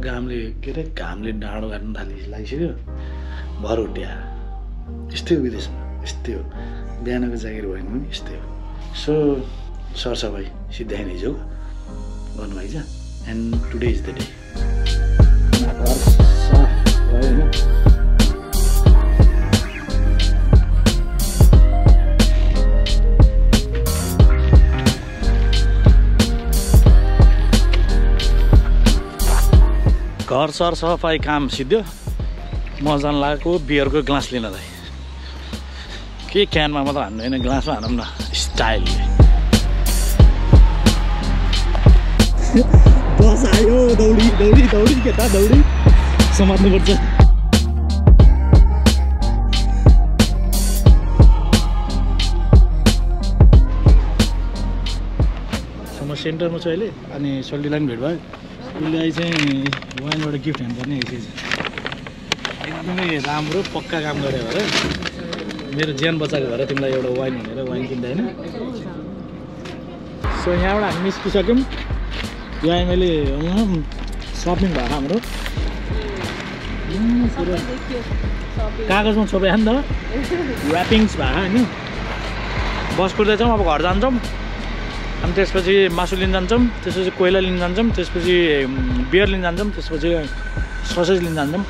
घामले डाँडो काट्न लागिसक्यो भर उठ्या यस्तै हो विदेशमा यस्तै हो बिहानको जागिर भयो भने यस्तै हो सो सरसफाइ सिधाइ नै जाऊ गर्नु भइज and today is the day घर सफा भयो होइन घर सर सफाइ काम सिद्ध्यो म जान लागेको बियरको ग्लास लिनलाई के क्यानमा मात्र हान्नु होइन ग्लासमा हानौँ न स्टाइलले बस आयो दौडी दौडी दौडी केटा दौडी समात्नुपर्छ म सेन्टरमा छु अहिले अनि सोल्टीलाई पनि भेट भयो उसलाई चाहिँ वाइनबाट गिफ्ट हान्नुपर्ने यसै एकदमै राम्रो पक्का काम गऱ्यो भएर मेरो ज्यान बचाएको भएर तिमीलाई एउटा वाइन भनेर वाइन किन्दा होइन सो यहाँबाट हामी निस्किसक्यौँ यहाँ मैले सपिङ भएको हाम्रो कागजमा छोपे नि त ऱ्यापिङ्स भएको होइन बस कुर्दैछौँ अब घर जान्छौँ अनि त्यसपछि मासु लिन जान्छौँ त्यसपछि कोइला लिन जान्छौँ त्यसपछि बियर लिन जान्छौँ त्यसपछि ससेज लिन जान्छौँ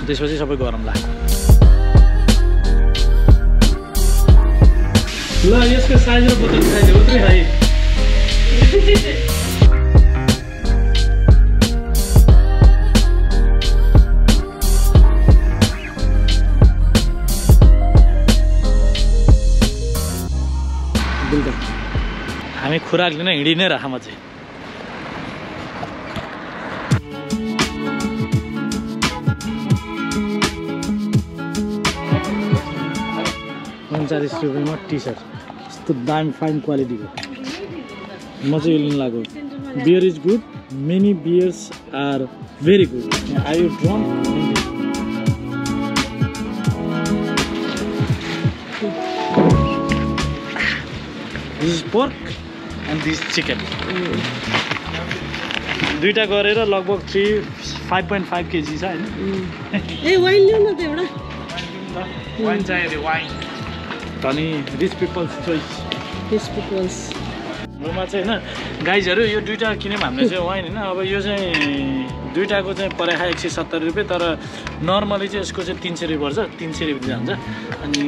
त्यसपछि सबै गरौँला ल यसको साइज र बोतल खाइदियो उत्रै खाइ हामी खुराक लिन हिँडी नै राखमा चाहिँ ₹39 टी सर्ट यस्तो दामी फाइन क्वालिटीको म चाहिँ यो लिन लागेको beer is good many beers are very good are you drunk this is pork and this chicken दुईटा गरेर लगभग 5.5 केजी छ होइन ए वाइन ल्याउ न त एउटा वाइन चाहियो वाइन अनि rich peoples choice rich peoples रोमा चाहिँ होइन गाइजहरू यो दुईटा किन्यौँ हामीले चाहिँ वाइन होइन अब यो चाहिँ दुईटाको चाहिँ परेखा ₹170 तर नर्मली चाहिँ यसको चाहिँ ₹300 पर्छ ₹300 जान्छ अनि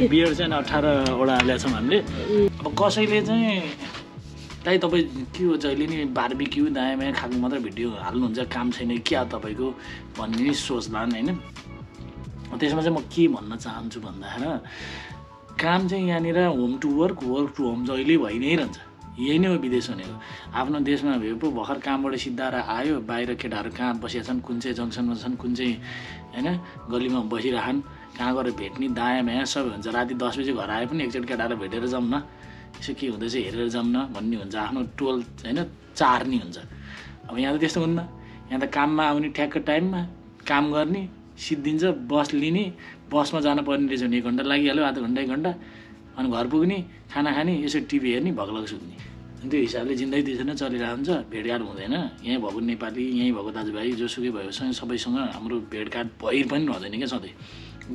बियर चाहिँ 18वटा ल्याएछौँ हामीले अब कसैले चाहिँ दाइ तपाईँ के हो जहिले नि बार्बिक्यू दायाँ बायाँ खाएको मात्रै भिडियो हाल्नुहुन्छ काम छैन क्या तपाईँको भन्ने नि सोच्लान् होइन त्यसमा चाहिँ म के भन्न चाहन्छु भन्दाखेरि काम चाहिँ यहाँनिर home to work to home जहिले भइ नै रहन्छ यही नै हो विदेश भनेको आफ्नो देशमा भए पो भर्खर कामबाट सिद्धाएर आयो बाहिर केटाहरू कहाँ बसेका छन् कुन चाहिँ जङ्सनमा छन् कुन चाहिँ होइन गल्लीमा बसिरहन् कहाँ गएर भेट्ने दायाँ बायाँ सबै हुन्छ राति 10 बजी घर आए पनि एकचोटि केटाहरू भेटेर जाऊँ न यसो के हुँदैछ हेरेर जाऊँ न भन्ने हुन्छ आफ्नो टोल होइन चार्ने हुन्छ अब यहाँ त त्यस्तो हुन्न यहाँ त काममा आउने ठ्याक्क टाइममा काम गर्ने सिद्धिन्छ बस लिने बसमा जानु पर्ने रहेछ भने 1 घन्टा लागिहाल्यो आधा घन्टा 1 घन्टा अनि घर पुग्ने खाना खाने यसो टिभी हेर्ने भगलग सुत्ने अनि त्यो हिसाबले जिन्दगी त्यसरी नै चलिरहेको हुन्छ भेटघाट हुँदैन यहीँ भएको नेपाली यहीँ भएको दाजुभाइ जोसुकै भएसँग सबैसँग हाम्रो भेटघाट भइ पनि रहँदैन क्या सधैँ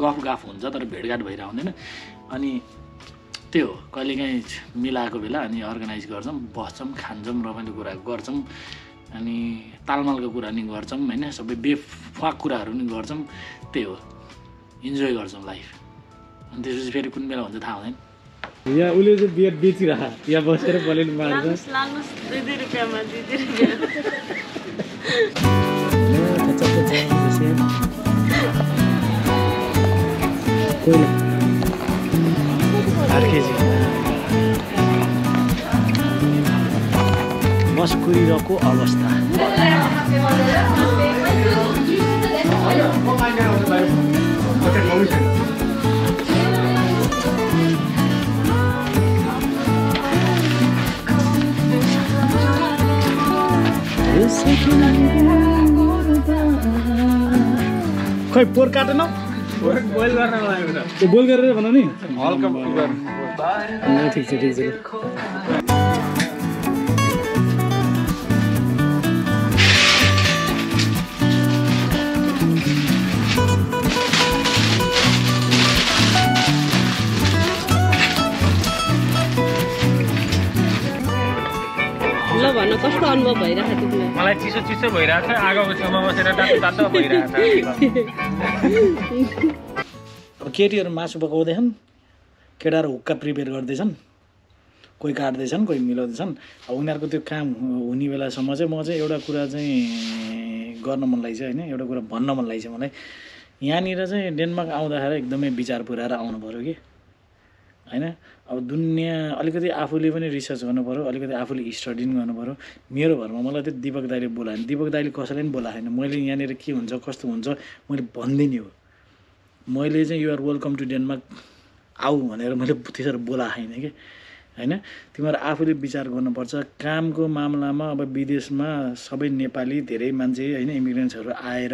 गफ हुन्छ तर भेटघाट भइरहेको हुँदैन अनि त्यो हो कहिलेकाहीँ मिलाएको बेला अनि अर्गनाइज गर्छौँ बस्छौँ खान्छौँ रमाइलो कुरा गर्छौँ अनि तालमालको कुरा नि गर्छौँ होइन सबै बेफाक कुराहरू नि गर्छौँ त्यही हो इन्जोय गर्छौँ लाइफ अनि त्यसपछि फेरि कुन बेला हुन्छ थाहा हुँदैन यहाँ उसले चाहिँ बियर बेचिरह यहाँ बसेर बलिन मार्छ बस कुरिरहेको अवस्था खै पोर काटेन बोइल गर्न लाग्यो त्यो बोइल गरेर भन नि हल्का ठिक छ ठिक छ कस्तो अनुभव भइरहेको थियो तिमीलाई? मलाई चिसो चिसो भइरहेको छ आगोको छेउमा बसेर तातो भइरहेको छ अब केटीहरू मासु पकाउँदैछन्, केटाहरू हुक्का प्रिपेयर गर्दैछन्, कोही काट्दैछन्, कोही मिलाउँदैछन्। अब उनीहरूको त्यो काम हुने बेलासम्म चाहिँ म चाहिँ एउटा कुरा चाहिँ गर्न मन लागेछ होइन, एउटा कुरा भन्न मन लागेछ मलाई। यहाँनिर चाहिँ डेनमार्क आउँदाखेरि एकदमै विचार पुऱ्याएर आउनु पऱ्यो कि होइन। अब दुनियाँ अलिकति आफूले पनि रिसर्च गर्नु पऱ्यो, अलिकति आफूले स्टडी पनि गर्नु पऱ्यो। मेरो भरमा मलाई त्यो दिपक दाइले बोलाएन, दिपक दाइले कसैले पनि बोलाएन। मैले यहाँनिर के हुन्छ कस्तो हुन्छ मैले भनिदिने हो। मैले चाहिँ युआर वेलकम टु डेनमार्क आऊ भनेर मैले त्यसरी बोलाएन कि होइन। तिमीहरू आफूले विचार गर्नुपर्छ। कामको मामलामा अब विदेशमा सबै नेपाली धेरै मान्छे होइन इमिग्रेन्ट्सहरू आएर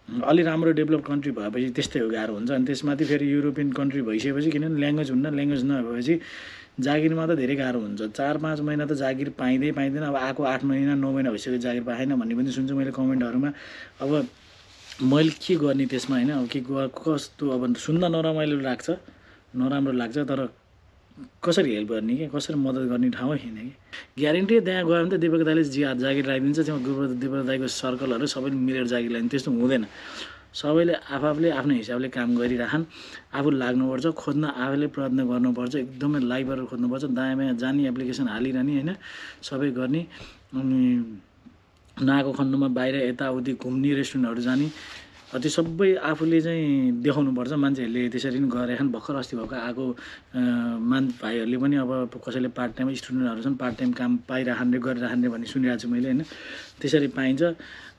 अलि राम्रो डेभलप कन्ट्री भएपछि त्यस्तै हो, गाह्रो हुन्छ। अनि त्यसमाथि फेरि युरोपियन कन्ट्री भइसकेपछि किनभने ल्याङ्ग्वेज हुन्न, ल्याङ्ग्वेज नभएपछि जागिरमा त धेरै गाह्रो हुन्छ। 4-5 महिना त जागिर पाइँदैन। अब आएको 8 महिना 9 महिना भइसक्यो जागिर पाएन भन्ने पनि सुन्छु मैले कमेन्टहरूमा। अब मैले के गर्ने त्यसमा होइन, अब के कस्तो अब सुन्न नरमाइलो लाग्छ, नराम्रो लाग्छ, तर कसरी हेल्प गर्ने कि कसरी मद्दत गर्ने ठाउँ छैन कि। ग्यारेन्टी त्यहाँ गयो भने त दिपक दाइले जागिर लगाइदिन्छ। त्यहाँ दिपक दाइको सर्कलहरू सबैले मिलेर जागिर लगाइदिन्छ, त्यस्तो हुँदैन। सबैले आफूले आफ्नो हिसाबले काम गरिराखन्। आफू लाग्नुपर्छ, खोज्न आफूले प्रयत्न गर्नुपर्छ, एकदमै लाइभहरू खोज्नुपर्छ, दायाँ बायाँ जाने एप्लिकेसन हालिरहने होइन, सबै गर्ने। अनि नआएको खण्डमा बाहिर यताउति घुम्ने, रेस्टुरेन्टहरू जाने, त्यो सबै आफूले चाहिँ देखाउनुपर्छ। मान्छेहरूले त्यसरी नै गरेछन्। भर्खर अस्ति भएको आएको भाइहरूले पनि अब कसैले पार्ट टाइम स्टुडेन्टहरू छन्, पार्ट टाइम काम पाइराख्ने गरिराख्ने भन्ने सुनिरहेको छु मैले होइन। त्यसरी पाइन्छ।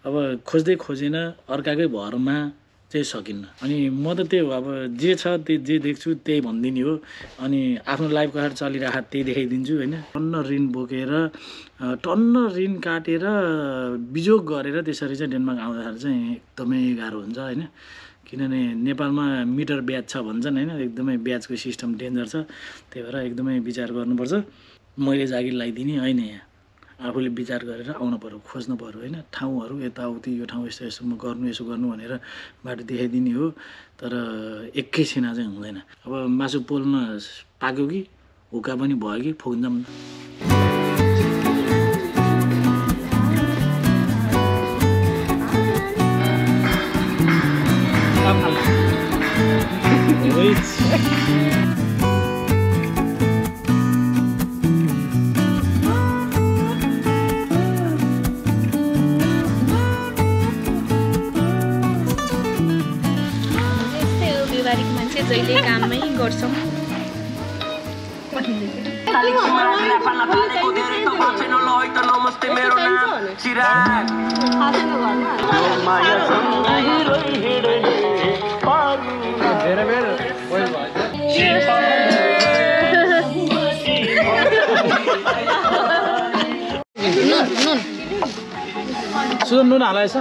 अब खोज्दै खोजेन अर्काकै भरमा चाहिँ सकिन्न। अनि म त त्यही हो, अब जे छ जे देख्छु त्यही भनिदिने हो। अनि आफ्नो लाइफ कसरी चलिरहेको त्यही देखाइदिन्छु होइन। टन्न ऋण बोकेर टन्न ऋण काटेर बिजोग गरेर त्यसरी चाहिँ डेनमार्क आउँदाखेरि चाहिँ एकदमै गाह्रो हुन्छ होइन। किनभने नेपालमा मिटर ब्याज छ भन्छन् होइन, एकदमै ब्याजको सिस्टम डेन्जर छ। त्यही भएर एकदमै विचार गर्नुपर्छ। मैले जागिर लगाइदिने होइन, यहाँ आफूले विचार गरेर आउनु पऱ्यो, खोज्नु पऱ्यो होइन। ठाउँहरू यताउति यो ठाउँ यस्तो यस्तो म गर्नु यसो गर्नु भनेर बाटो देखाइदिने हो। तर एकैछिन चाहिँ हुँदैन। अब मासु पोल्न पाक्यो कि हुक्का पनि भयो कि फुक्छौँ। जहिले काममै गर्छौँ। सुन नुन हालाएछ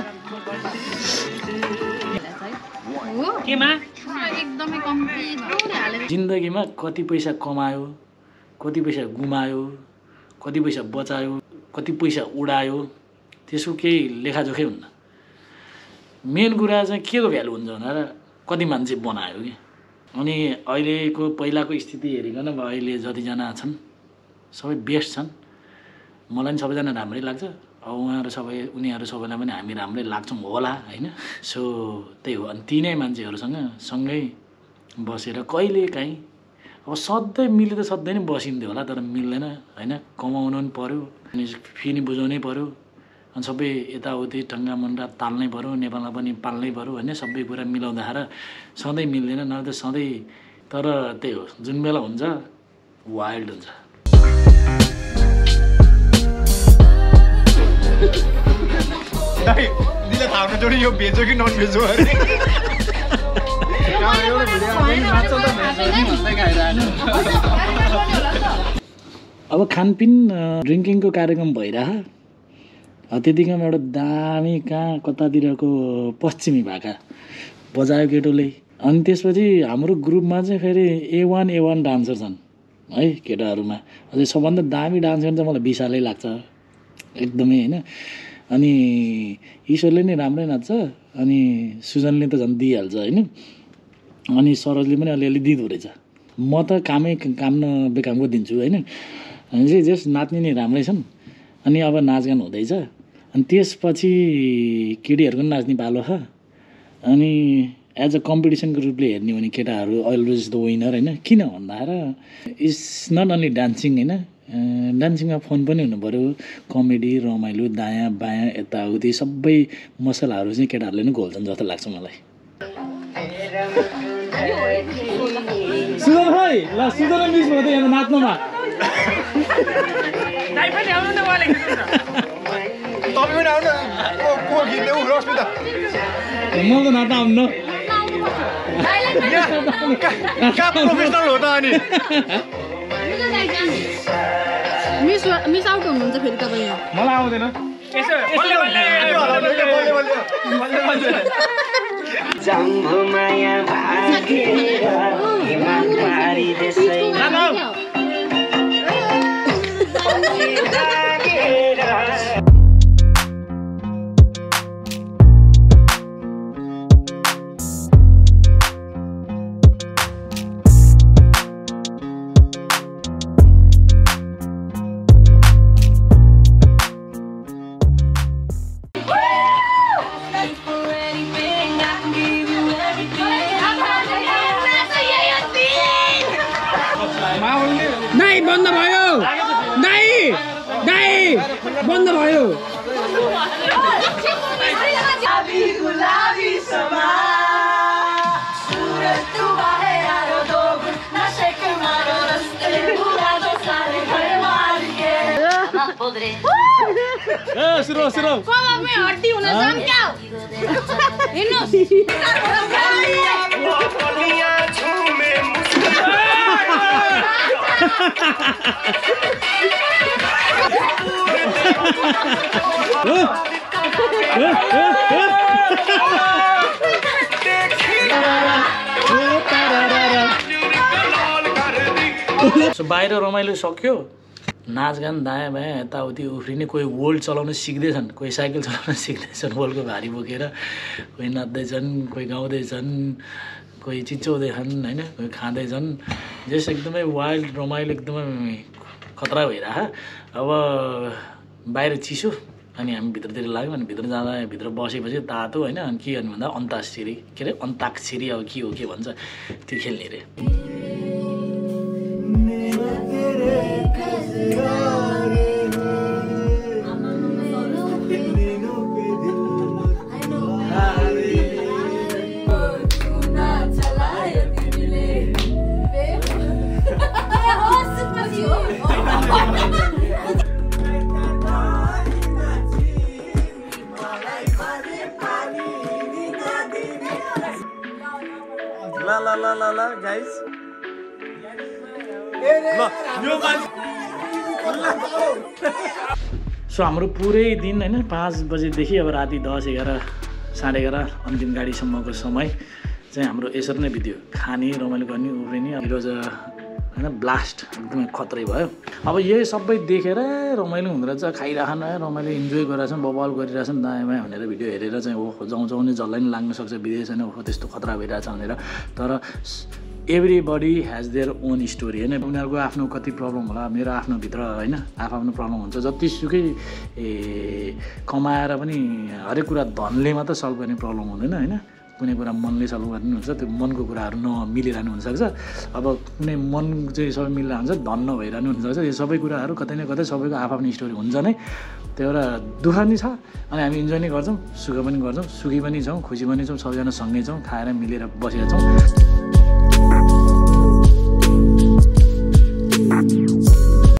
केमा? जिन्दगीमा कति पैसा कमायो, कति पैसा गुमायो, कति पैसा बचायो, कति पैसा उडायो, त्यसको केही लेखाजोखै हुन्न। मेन कुरा चाहिँ के को भ्यालु हुन्छ भनेर कति मान्छे बनायो कि। अनि अहिलेको पहिलाको स्थिति हेरिकन अब अहिले जतिजना छन् सबै बेस्ट छन्। मलाई पनि सबैजना राम्रै लाग्छ। अब उनीहरू सबैलाई पनि हामी राम्रै लाग्छौँ होला होइन। सो त्यही हो। अनि तिनै मान्छेहरूसँग सँगै बसेर कहिले काहीँ अब सधैँ मिले त सधैँ नै बसिन्थ्यो होला, तर मिल्दैन होइन। कमाउनु पनि पऱ्यो, अनि फी नि बुझाउनै पऱ्यो, अनि सबै यताउति टङ्गा मुन्डा ताल्नै पऱ्यो, नेपालमा पनि पाल्नै पऱ्यो होइन। सबै कुरा मिलाउँदाखेरि सधैँ मिल्दैन, नभए त सधैँ। तर त्यही हो, जुन बेला हुन्छ वाइल्ड हुन्छ। यो भेज हो कि नन भेज हो अरे अब खानपिन ड्रिङ्किङको कार्यक्रम भइरह त्यतिकैमा एउटा दामी कहाँ कतातिरको पश्चिमी भाका बजायो केटोले। अनि त्यसपछि हाम्रो ग्रुपमा चाहिँ फेरि A1 डान्सर छन् है केटाहरूमा। अझै सबभन्दा दामी डान्स गर्ने चाहिँ मलाई विशालै लाग्छ एकदमै होइन। अनि ईश्वरले नै राम्रै नाच्छ, अनि सुजनले त झन् दिइहाल्छ होइन। अनि सरोजले पनि अलिअलि दिँदो रहेछ। म त काम न बेकामको दिन्छु होइन। अनि चाहिँ जस नाच्ने नै राम्रै छन्। अनि अब नाचगान हुँदैछ अनि त्यसपछि केटीहरूको नाच्ने पालो छ अनि एज अ कम्पिटिसनको रूपले हेर्ने हो भने केटाहरू अलवेज द विनर होइन किन भन्दाखेरि इट्स नट ओन्ली डान्सिङ होइन डान्सिङमा फन पनि हुनु पऱ्यो कमेडी रमाइलो दायाँ बायाँ यताउति सबै मसलाहरू चाहिँ केटाहरूले नै घोल्छन् जस्तो लाग्छ मलाई सुजन भाइ ल सुजन मिस भयो त यहाँ नाच्नुमा म त नाच्न आउनु प्रोफेसनल हो त अनि मिस आउट हुनुहुन्छ फेरि तपाईँ यहाँ मलाई आउँदैन दाइ बन्द भयो दाइ दाइ बन्द भयो सुरु सुरु हड्डी हुन सक्यो हेर्नुहोस् सो बाहिर रमाइलो सक्यो नाचगान दायाँ बायाँ यताउति उफ्रिने कोही वर्ल्ड चलाउन सिक्दैछन् कोही साइकल चलाउन सिक्दैछन् वर्ल्डको भारी बोकेर कोही नाच्दैछन् कोही गाउँदैछन् कोही चिच्चाउँदैछन् होइन कोही खाँदैछन् जस एकदमै वाइल्ड रमाइलो एकदमै खतरा भइरह अब बाहिर चिसो अनि हामी भित्रतिर लाग्यौँ अनि भित्र जाँदा भित्र बसेपछि तातो होइन अनि के गर्नु भन्दा अन्ताक्षरी के अरे अन्ताक्षरी अब के हो के भन्छ त्यो खेल्ने अरे La guys. सो हाम्रो पुरै दिन होइन 5 बजेदेखि अब राति 10, 11, 11:30 अन्तिम गाडीसम्मको समय चाहिँ हाम्रो यसरी नै बित्यो खाने रमाइलो गर्ने उफ्रिने हिरोज होइन ब्लास्ट एकदमै खतरै भयो अब यही सबै देखेर रमाइलो हुँदो रहेछ खाइराखन रमाइलो इन्जोय गरिरहेछन् बबाल गरिरहेछन् दायाँ बायाँ भनेर भिडियो हेरेर चाहिँ ओहो जाउँ नि जसलाई नि लाग्न सक्छ विदेश होइन ओहो त्यस्तो खतरा भइरहेछ भनेर तर everybody has their own story होइन उनीहरूको आफ्नो कति प्रब्लम होला मेरो आफ्नो भित्र होइन आफ्नो प्रब्लम हुन्छ जतिसुकै कमाएर पनि हरेक कुरा धनले मात्र सल्भ गर्ने प्रब्लम हुँदैन होइन कुनै कुरा मनले सल्भ गर्ने हुन्छ त्यो मनको कुराहरू नमिलिरहनु हुनसक्छ अब कुनै मन चाहिँ सबै मिलेर हुन्छ धन नभइरहनु हुनसक्छ यो सबै कुराहरू कतै न कतै सबैको आफ्नो स्टोरी हुन्छ नै त्यो एउटा दुःख नि छ अनि हामी इन्जोय नै गर्छौँ सुख पनि गर्छौँ सुखी पनि छौँ खुसी पनि छौँ सबैजना सँगै छौँ खाएर मिलेर बसेका छौँ